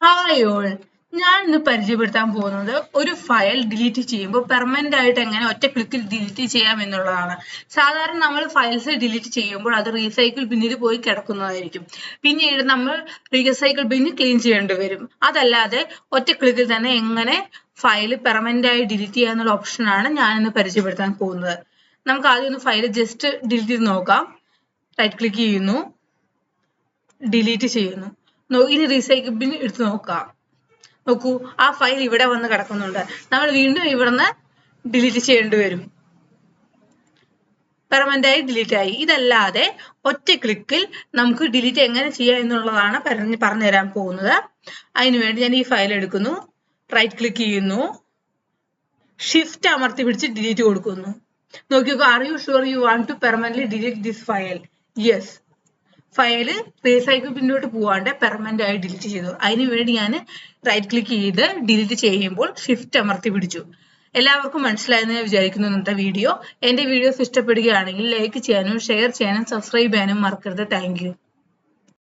Hi all, ഞാൻ ഇന്ന് പരിചയപ്പെടുത്താൻ പോകുന്നത് ഒരു ഫയൽ ഡിലീറ്റ് ചെയ്യുമ്പോൾ പെർമനന്റ് ആയിട്ട് എങ്ങനെ ഒറ്റ ക്ലിക്കിൽ ഡിലീറ്റ് ചെയ്യാം എന്നുള്ളതാണ്. സാധാരണ നമ്മൾ ഫയൽസ് ഡിലീറ്റ് ചെയ്യുമ്പോൾ അത് റീസൈക്കിൾ ബിന്നിൽ പോയി കിടക്കുന്നതായിരിക്കും. പിന്നീട് നമ്മൾ റീസൈക്കിൾ ബിന്ന് ക്ലീൻ ചെയ്യേണ്ടി വരും. അതല്ലാതെ ഒറ്റ ക്ലിക്കിൽ തന്നെ എങ്ങനെ ഫയൽ പെർമനന്റ് ആയി ഡിലീറ്റ് ചെയ്യാന്നുള്ള ഓപ്ഷനാണ് ഞാൻ ഇന്ന് പരിചയപ്പെടുത്താൻ പോകുന്നത്. നമുക്ക് ആദ്യം ഒന്ന് ഫയൽ ജസ്റ്റ് ഡിലീറ്റ് ചെയ്ത് നോക്കാം. റൈറ്റ് ക്ലിക്ക് ചെയ്യുന്നു, ഡിലീറ്റ് ചെയ്യുന്നു. ഇനി റീസൈക്കിൾ ബിൻ എടുത്ത് നോക്കാം. നോക്കൂ, ആ ഫയൽ ഇവിടെ വന്ന് കിടക്കുന്നുണ്ട്. നമ്മൾ വീണ്ടും ഇവിടുന്ന് ഡിലീറ്റ് ചെയ്യേണ്ടി വരും. പെർമനന്റ് ആയി ഡിലീറ്റ് ആയി. ഇതല്ലാതെ ഒറ്റ ക്ലിക്കിൽ നമുക്ക് ഡിലീറ്റ് എങ്ങനെ ചെയ്യാം എന്നുള്ളതാണ് പറഞ്ഞു തരാൻ പോകുന്നത്. അതിനുവേണ്ടി ഞാൻ ഈ ഫയൽ എടുക്കുന്നു, റൈറ്റ് ക്ലിക്ക് ചെയ്യുന്നു, ഷിഫ്റ്റ് അമർത്തി പിടിച്ച് ഡിലീറ്റ് കൊടുക്കുന്നു. നോക്കിക്കോ, are you sure you want to permanently delete this file? Yes. File recycle ബിന്നോട്ട് പോവാണ്ട് പെർമനന്റ് ആയി ഡിലീറ്റ് ചെയ്തു. അതിനു വേണ്ടി ഞാൻ റൈറ്റ് ക്ലിക്ക് ചെയ്ത് ഡിലീറ്റ് ചെയ്യുമ്പോൾ ഷിഫ്റ്റ് അമർത്തി പിടിച്ചു. എല്ലാവർക്കും മനസ്സിലായെന്ന് ഞാൻ വിചാരിക്കുന്നു ഇന്നത്തെ വീഡിയോ. എന്റെ വീഡിയോസ് ഇഷ്ടപ്പെടുകയാണെങ്കിൽ ലൈക്ക് ചെയ്യാനും ഷെയർ ചെയ്യാനും സബ്സ്ക്രൈബ് ചെയ്യാനും മറക്കരുത്. Thank you.